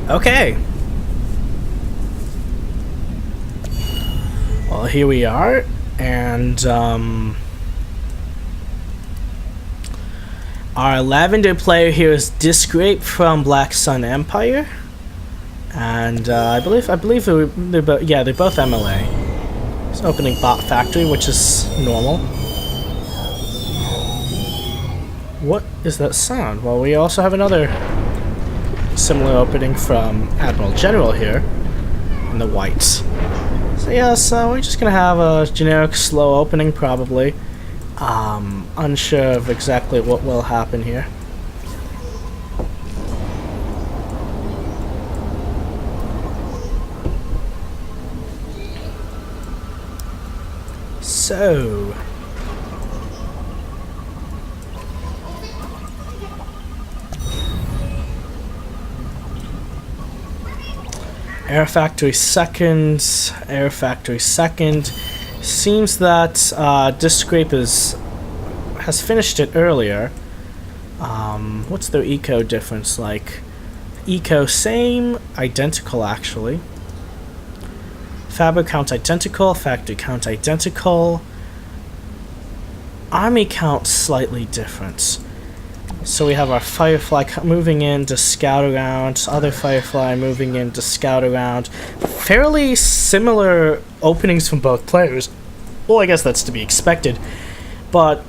Okay. Well, here we are, and our lavender player here is Disgrape from Black Sun Empire, and I believe they're both MLA. It's opening bot factory, which is normal. What is that sound? Well, we also have another similar opening from Admiral General here in the whites. So yeah, so we're just gonna have a generic slow opening probably. Unsure of exactly what will happen here. So Air Factory second. Seems that Disgrape has finished it earlier. What's their eco difference like? Eco same, identical actually. Fabric count identical, factory count identical. Army count slightly different. So we have our Firefly moving in to scout around, other Firefly moving in to scout around. Fairly similar openings from both players. Well, I guess that's to be expected. But,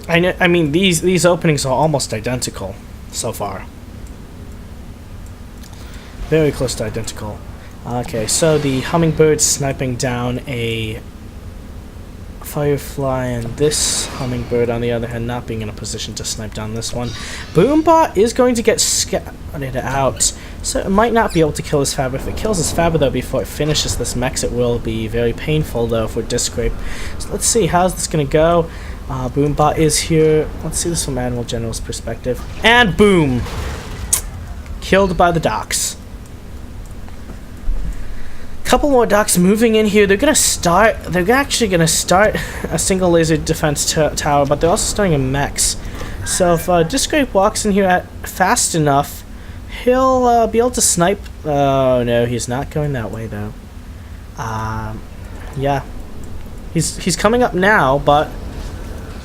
I mean, these openings are almost identical so far. Very close to identical. Okay, so the Hummingbird sniping down a Firefly, and this Hummingbird on the other hand not being in a position to snipe down this one. Boombot is going to get scouted out, so it might not be able to kill his Fab. If it kills his Fab though before it finishes this mech, it will be very painful though for Disgrape. So let's see, how's this gonna go? Boombot is here. Let's see this from Admiral General's perspective. And boom! Killed by the docks. Couple more docks moving in here. They're actually gonna start a single laser defense tower, but they're also starting a mechs. So if Disgrape walks in here fast enough, he'll be able to snipe. Oh no, he's not going that way though. Yeah, he's coming up now, but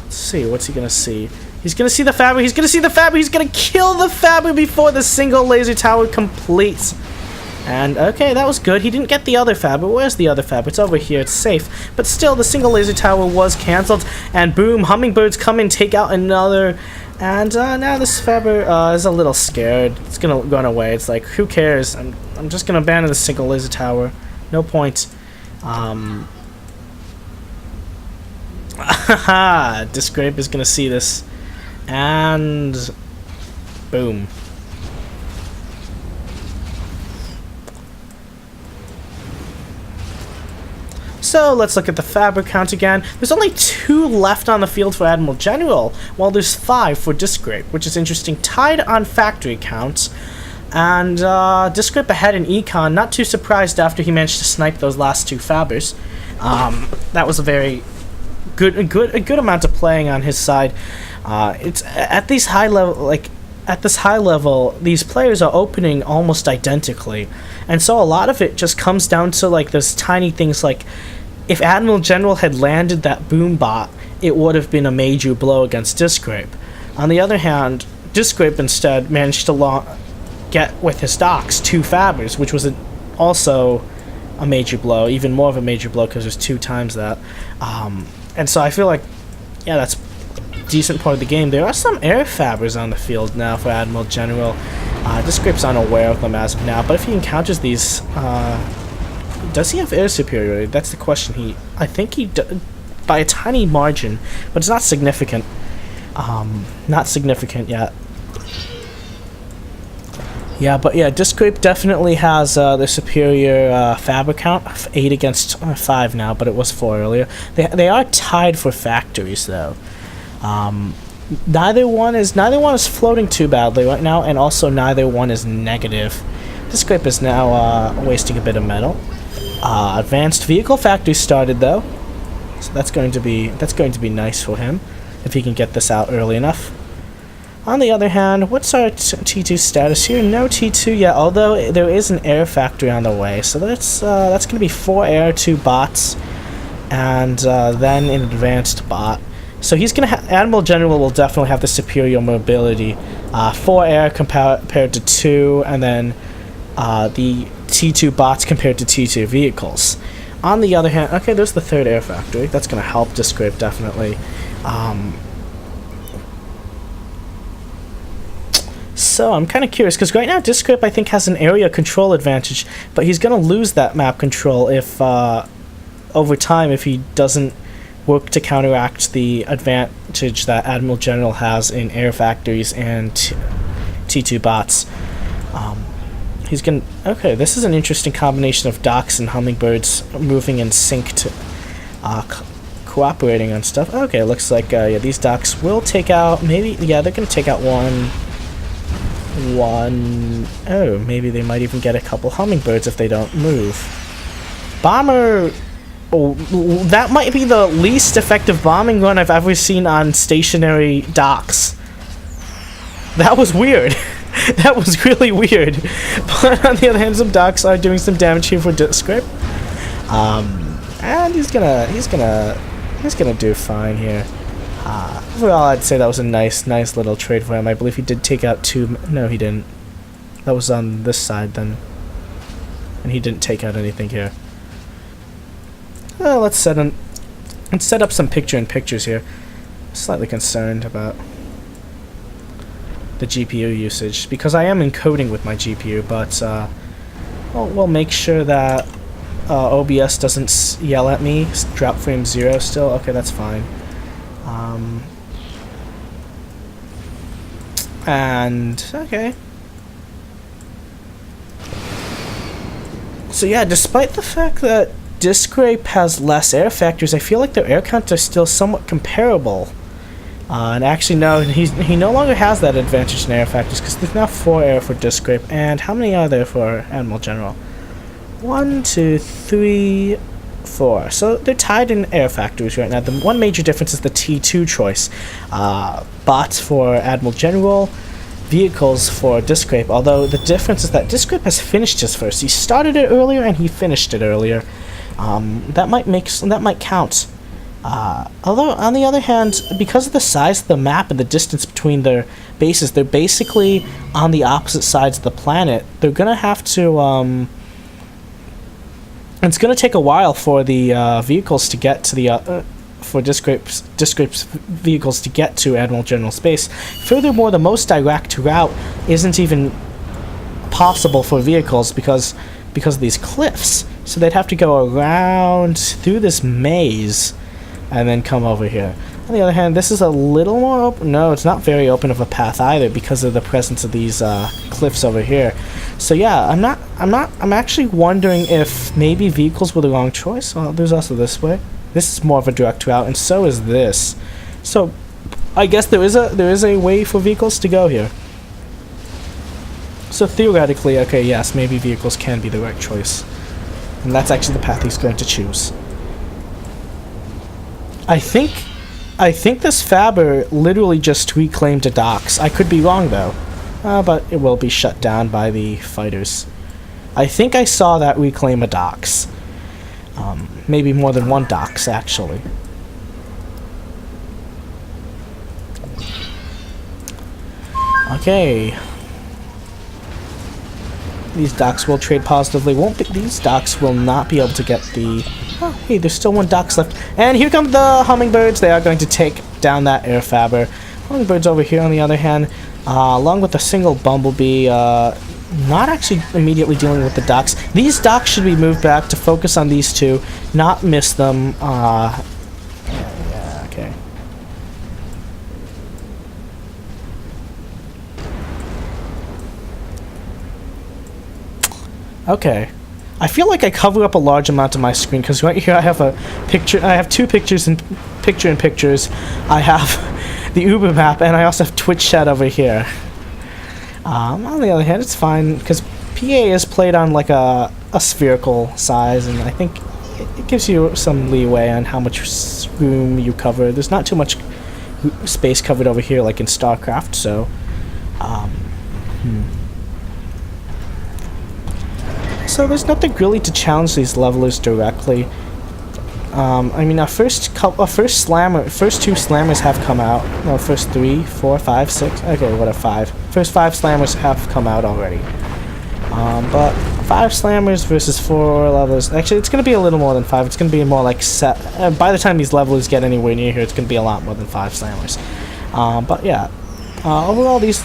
let's see, what's he gonna see? He's gonna see the Fabric. He's gonna see the Fabric. He's gonna kill the Fabric before the single laser tower completes. And, okay, that was good. He didn't get the other Fab, but where's the other Fab? It's over here, it's safe. But still, the single laser tower was cancelled, and boom, Hummingbirds come and take out another. And now this Fabber is a little scared. It's gonna run away. It's like, who cares? I'm just gonna abandon the single laser tower. No point. Disgrape is gonna see this. And boom. So let's look at the Fabric count again. There's only 2 left on the field for Admiral General, while there's 5 for Disgrape, which is interesting. Tied on factory counts, and Disgrape ahead in Econ. Not too surprised after he managed to snipe those last 2 Fabbers. That was a very good amount of playing on his side. It's at these high level, at this high level, these players are opening almost identically, and so a lot of it just comes down to like those tiny things. Like if Admiral General had landed that Boombot, it would have been a major blow against Disgrape. On the other hand, Disgrape instead managed to get with his docks 2 Fabbers, which was also a major blow, even more of a major blow because there's 2 times that. And so I feel like, yeah, that's decent part of the game. There are some air Fabbers on the field now for Admiral General. Disgrape's unaware of them as of now, but if he encounters these, does he have air superiority? That's the question. I think he by a tiny margin, but it's not significant. Not significant yet. Yeah, but yeah, Disgrape definitely has the superior Fabric count. 8 against 5 now, but it was 4 earlier. They are tied for factories though. Neither one is floating too badly right now, and also neither one is negative. Disgrape is now wasting a bit of metal. Advanced vehicle factory started though, so that's going to be nice for him if he can get this out early enough. On the other hand, what's our T2 status here? No T2 yet, although there is an air factory on the way. So that's going to be 4 air, 2 bots, and then an advanced bot. So he's going to Admiral General will definitely have the superior mobility. 4 air compared to 2, and then the T2 bots compared to T2 vehicles. On the other hand, okay, there's the 3rd air factory. That's going to help Discrape, definitely. So I'm kind of curious, because right now Discrape, I think, has an area control advantage, but he's going to lose that map control if, over time, if he doesn't work to counteract the advantage that Admiral General has in air factories and T2 bots. He's gonna... Okay, this is an interesting combination of docks and hummingbirds moving in sync to cooperating on stuff. Okay, looks like yeah, these docks will take out... Maybe... Yeah, they're gonna take out one... Oh, maybe they might even get a couple hummingbirds if they don't move. Bomber... Oh, that might be the least effective bombing run I've ever seen on stationary docks. That was weird. That was really weird. But on the other hand, some docks are doing some damage here for Discrape. And he's gonna do fine here. Overall, I'd say that was a nice little trade for him. I believe he did take out 2. No, he didn't. That was on this side then, and he didn't take out anything here. Let's set up some picture-in-pictures here. Slightly concerned about the GPU usage, because I am encoding with my GPU, but we'll make sure that OBS doesn't yell at me. Drop frame 0 still. Okay, that's fine. And okay. So yeah, despite the fact that Discrape has less air factors, I feel like their air counts are still somewhat comparable. And actually, no, he no longer has that advantage in air factors, because there's now 4 air for Discrape. And how many are there for Admiral General? 1, 2, 3, 4. So they're tied in air factories right now. The one major difference is the T2 choice. Bots for Admiral General, vehicles for Discrape. Although the difference is that Discrape has finished his first. He started it earlier and he finished it earlier. That might count. Although, on the other hand, because of the size of the map and the distance between their bases, they're basically on the opposite sides of the planet. They're gonna have to, it's gonna take a while for the vehicles to get to the, for Discrape's vehicles to get to Admiral General space. Furthermore, the most direct route isn't even possible for vehicles because of these cliffs. So they'd have to go around through this maze and then come over here. On the other hand, this is a little more open. No, it's not very open of a path either because of the presence of these cliffs over here. So yeah, I'm actually wondering if maybe vehicles were the wrong choice. Well, there's also this way. This is more of a direct route, and so is this. So I guess there is a way for vehicles to go here. So theoretically, okay, yes, maybe vehicles can be the right choice. And that's actually the path he's going to choose. I think this Faber literally just reclaimed the docks. I could be wrong though, but it will be shut down by the fighters. I think I saw that reclaim a docks. Maybe more than one docks actually. Okay. These docks will trade positively. These docks will not be able to get the... Oh, hey, there's still 1 docks left. And here come the hummingbirds. They are going to take down that air Faber. Hummingbirds over here, on the other hand, along with a single bumblebee, not actually immediately dealing with the docks. These docks should be moved back to focus on these 2, not miss them. Yeah, okay. Okay. I feel like I cover up a large amount of my screen because right here I have a picture. I have 2 pictures in picture-in-pictures. I have the Uber map and I also have Twitch chat over here. On the other hand, it's fine because PA is played on like a spherical size, and I think it gives you some leeway on how much room you cover. There's not too much space covered over here like in StarCraft, so Um, So there's nothing really to challenge these levelers directly. I mean, our first two slammers have come out. No, first 3, 4, 5, 6. Okay, what are 5? First 5 slammers have come out already. But 5 slammers versus 4 levelers. Actually, it's going to be a little more than 5. It's going to be more like by the time these levelers get anywhere near here, it's going to be a lot more than 5 slammers. But yeah, overall these.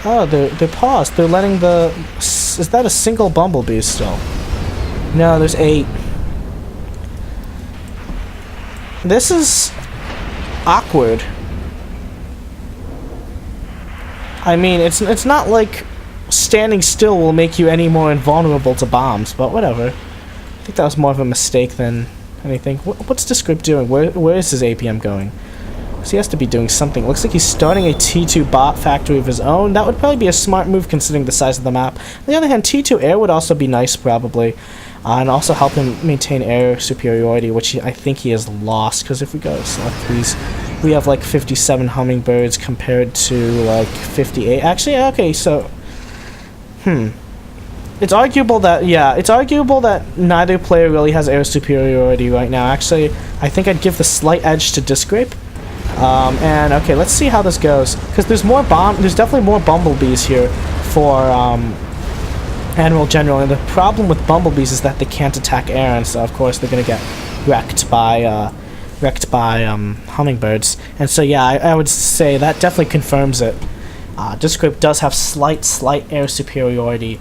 Oh, they're paused. They're letting the. Is that a single bumblebee still? No, there's 8. This is awkward. I mean, it's not like standing still will make you any more invulnerable to bombs, but whatever. I think that was more of a mistake than anything. What's the script doing? Where is his APM going? So he has to be doing something. Looks like he's starting a T2 bot factory of his own. That would probably be a smart move considering the size of the map. On the other hand, T2 air would also be nice probably. And also help him maintain air superiority, which I think he has lost. Because if we go select these, we have like 57 hummingbirds compared to like 58. Actually, okay, so... It's arguable that, it's arguable that neither player really has air superiority right now. Actually, I think I'd give the slight edge to Discrape. And okay, let's see how this goes. Because there's definitely more bumblebees here for Admiral General, and the problem with bumblebees is that they can't attack air, and so of course they're gonna get wrecked by hummingbirds. And so yeah, I would say that definitely confirms it. Discrape does have slight air superiority.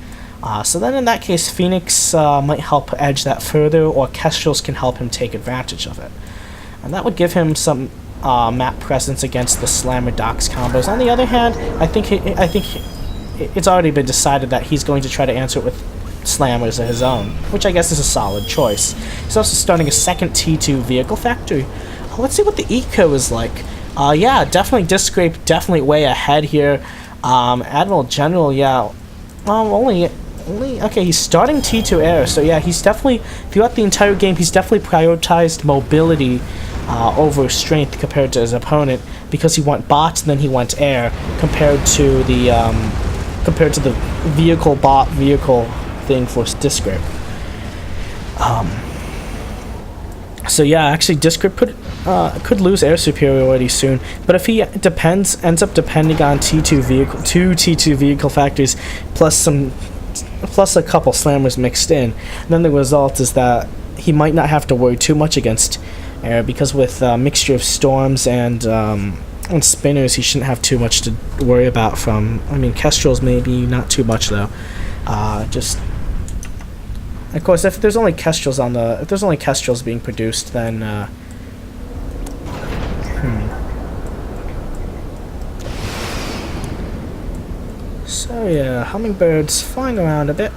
So then in that case, Phoenix might help edge that further, or Kestrels can help him take advantage of it. And that would give him some map presence against the Slammer Dox combos. On the other hand, I think it's already been decided that he's going to try to answer it with Slammers of his own, which I guess is a solid choice. He's also starting a second T2 vehicle factory. Let's see what the eco is like. Yeah, definitely Discrape, definitely way ahead here. Admiral General, yeah, okay, he's starting T2 air, so yeah, he's definitely, throughout the entire game, he's definitely prioritized mobility over strength compared to his opponent, because he went bots and then he went air, compared to the vehicle thing for Discrape. So yeah, actually Discrape could lose air superiority soon, but if he ends up depending on two T2 vehicle factories plus a couple slammers mixed in, then the result is that he might not have to worry too much against air, because with a mixture of storms and spinners, he shouldn't have too much to worry about from. I mean, Kestrels maybe not too much though. Just of course, if there's only Kestrels being produced, then So yeah, hummingbirds flying around a bit.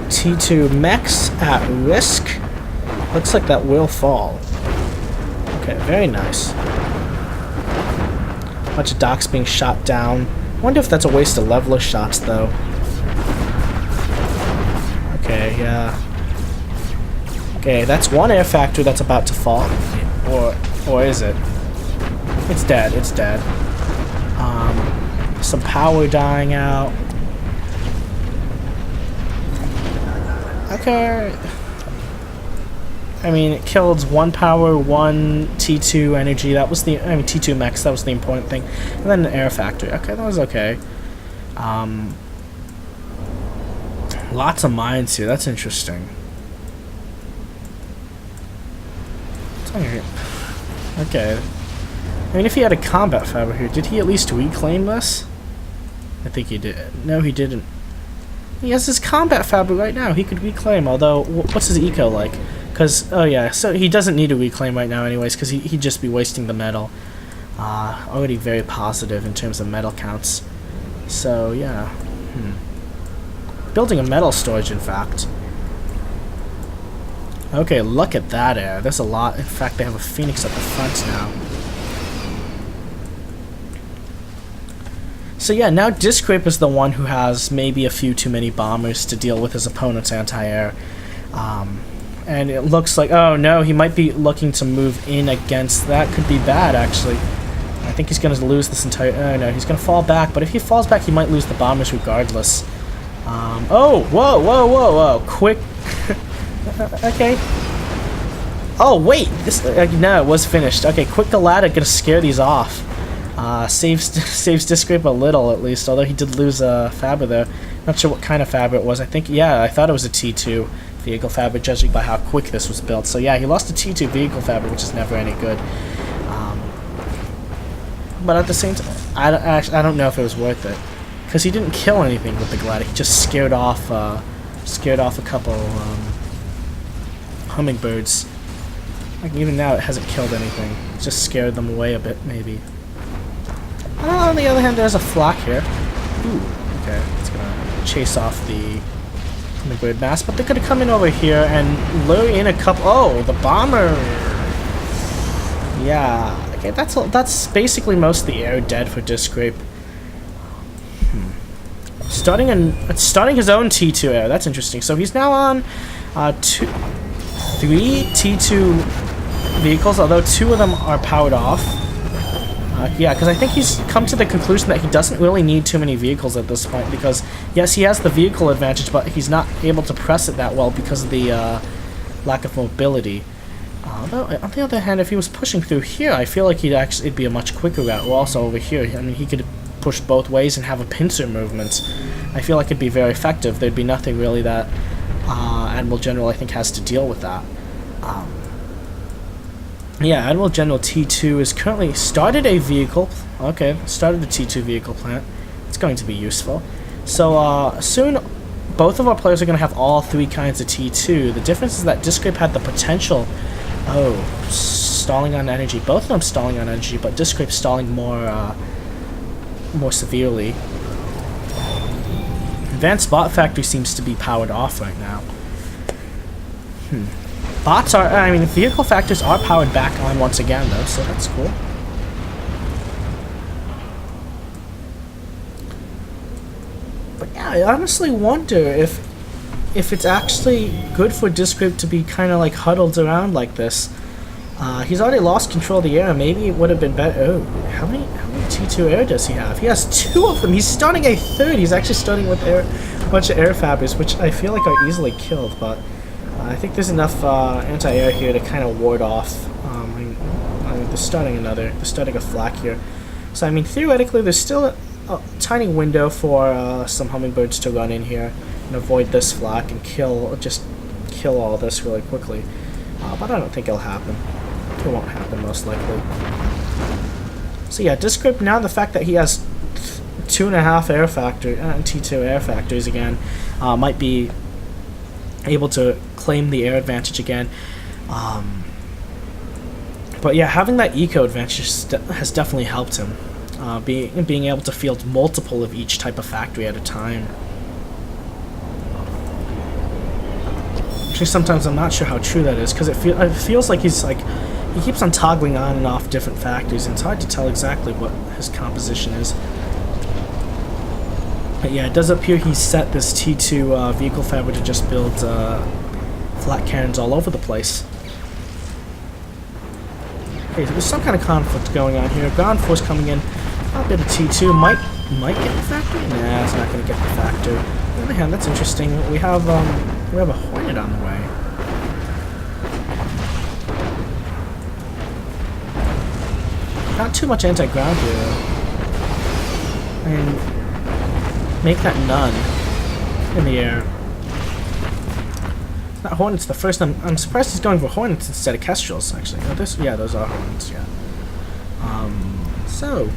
T2 mechs at risk. Looks like that will fall. Okay, very nice. Bunch of docks being shot down. Wonder if that's a waste of leveler shots though. Okay, yeah. Okay, that's one air factory that's about to fall. Or is it? It's dead, it's dead. Some power dying out. Okay. I mean, it killed one power, one T2 energy. That was T2 mechs. That was the important thing. And then an air factory. Okay, that was okay. Lots of mines here. That's interesting. Okay. I mean, if he had a combat fabric here, did he at least reclaim this? I think he did. No, he didn't. He has his combat fabric right now. He could reclaim, although, what's his eco like? Because, oh yeah, so he doesn't need to reclaim right now anyways, because he'd just be wasting the metal. Already very positive in terms of metal counts. So, yeah. Building a metal storage, in fact. Okay, look at that air. There's a lot. In fact, they have a Phoenix at the front now. So yeah, now Discrape is the one who has maybe a few too many bombers to deal with his opponent's anti-air. And it looks like, oh no, he might be looking to move in against that. Could be bad, actually. I think he's going to lose this entire... Oh, no, he's going to fall back. But if he falls back, he might lose the bombers regardless. Oh, whoa, whoa, whoa, whoa. Quick. Okay. Oh, wait. This no, it was finished. Okay, quick Galata going to scare these off. Saves Discrape a little, at least. Although he did lose a Faber there. Not sure what kind of Faber it was. I think... Yeah, I thought it was a T2 vehicle Faber, judging by how quick this was built. So, yeah, he lost a T2 vehicle Faber, which is never any good. But at the same time, I don't know if it was worth it, because he didn't kill anything with the Gladiator. He just scared off a couple hummingbirds. Like even now, it hasn't killed anything. It just scared them away a bit, maybe. On the other hand, there's a flak here. Ooh, okay, it's gonna chase off the hummingbird mass, but they could have come in over here and lure in a couple. Oh, the bomber. Yeah. Okay, that's basically most of the air dead for Discrape. Starting his own T2 air. That's interesting. So he's now on 3 T2 vehicles, although 2 of them are powered off. Yeah, because I think he's come to the conclusion that he doesn't really need too many vehicles at this point, because yes, he has the vehicle advantage, but he's not able to press it that well because of the lack of mobility. Although, on the other hand, if he was pushing through here, I feel like it'd be a much quicker route. Well, also over here, I mean, he could push both ways and have a pincer movement. I feel like it'd be very effective. There'd be nothing really that Admiral General, I think, has to deal with that. Yeah, Admiral General T2 is currently started a vehicle. Okay, started the T2 vehicle plant. It's going to be useful. So, soon, both of our players are going to have all 3 kinds of T2. The difference is that Discrape had the potential... Oh, stalling on energy. Both of them stalling on energy, but Discrape stalling more severely. Advanced Bot Factory seems to be powered off right now. Bots are... I mean, vehicle factors are powered back on once again, though, so that's cool. But yeah, I honestly wonder if it's actually good for Discrape to be kind of like huddled around like this. He's already lost control of the air. Maybe it would have been better. Oh, how many T2 air does he have? He has 2 of them. He's starting a 3rd. He's actually starting with a bunch of air fabbers, which I feel like are easily killed, but I think there's enough anti-air here to kind of ward off. I mean, they're starting a flak here. So I mean, theoretically, there's still a tiny window for some hummingbirds to run in here and avoid this flak and just kill all this really quickly. But I don't think it'll happen. It won't happen, most likely. So yeah, Discrape, now the fact that he has 2.5 air factory, T2 air factories again, might be able to claim the air advantage again. But yeah, having that eco advantage has definitely helped him. Being able to field multiple of each type of factory at a time. Actually, sometimes I'm not sure how true that is, because it feels like he keeps on toggling on and off different factories, and it's hard to tell exactly what his composition is. But yeah, it does appear he's set this T2 vehicle fabric to just build flat cannons all over the place. Okay, so there's some kind of conflict going on here. Ground force coming in. A bit of T2 might get the factory. Nah, it's not going to get the factory. On the other hand, that's interesting. We have a Hornet on the way. Not too much anti-ground here, though. And make that none in the air. That Hornet's the first. I'm surprised he's going for Hornets instead of Kestrels, actually. Oh, yeah, those are Hornets, yeah. So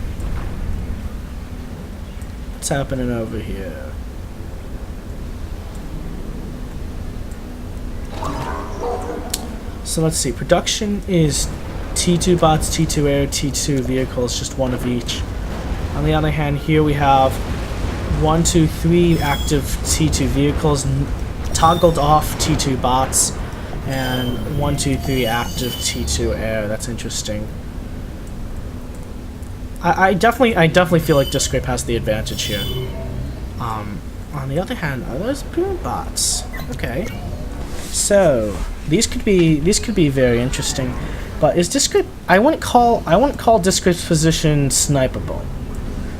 what's happening over here? So let's see. Production is T2 bots, T2 air, T2 vehicles, just 1 of each. On the other hand, here we have 1, 2, 3 active T2 vehicles, toggled off T2 bots, and 1, 2, 3 active T2 air. That's interesting. I definitely feel like Discrape has the advantage here. On the other hand, are those boom bots? Okay. So these could be very interesting. But is Discrete? I wouldn't call Discrete's position snipeable.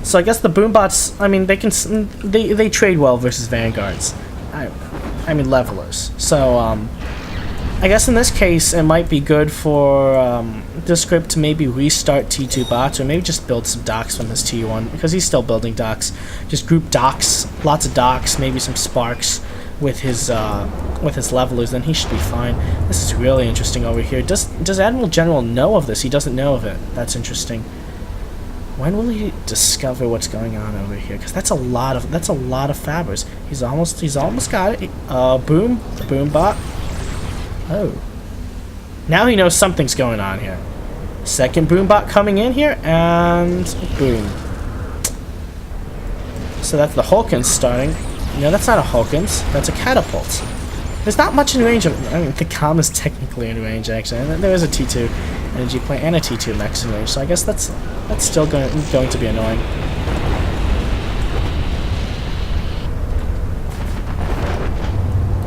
So I guess the boombots. I mean, they trade well versus vanguards. I mean levelers. So I guess in this case it might be good for Discrete to maybe restart T2 bots, or maybe just build some docks from his T1, because he's still building docks. Just group docks, lots of docks, maybe some sparks with his levelers, then he should be fine. This is really interesting over here. Does Admiral General know of this? He doesn't know of it. That's interesting. When will he discover what's going on over here? Because that's a lot of fabbers. He's almost got it. Boom bot. Oh, now he knows something's going on here. Second boom bot coming in here, and boom. So that's the Hulkins starting. No, that's not a Hulkins. That's a catapult. There's not much in range of. I mean, the comm is technically in range, actually. And there is a T2 energy plant and a T2 mechs in range. So I guess that's still going to be annoying.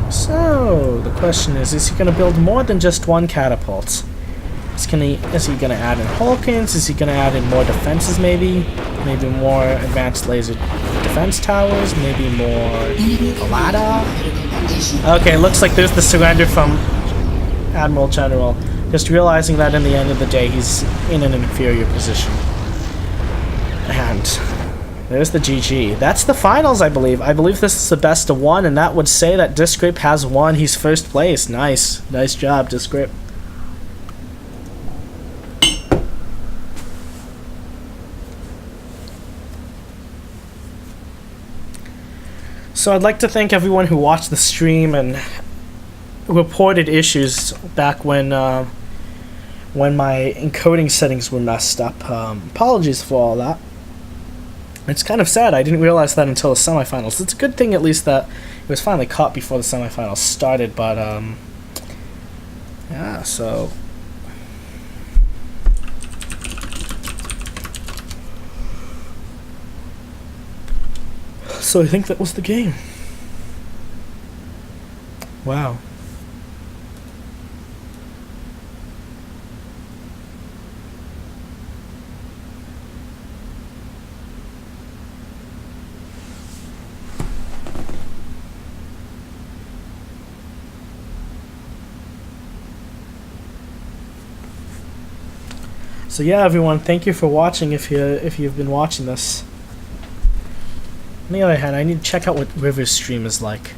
So the question is he going to build more than just one catapult? Is he going to add in Hulkins? Is he going to add in more defenses, maybe? Maybe more advanced laser defense towers? Maybe more Galata? Okay, looks like there's the surrender from Admiral General. Just realizing that in the end of the day, he's in an inferior position. And there's the GG. That's the finals, I believe. I believe this is the best of one, and that would say that Discrete has won. He's first place. Nice. Nice job, Discrete. So I'd like to thank everyone who watched the stream and reported issues back when my encoding settings were messed up. Apologies for all that. It's kind of sad. I didn't realize that until the semifinals. It's a good thing at least that it was finally caught before the semifinals started, but yeah, so I think that was the game. Wow. So yeah, everyone, thank you for watching. If you've been watching this. On the other hand, I need to check out what River's stream is like.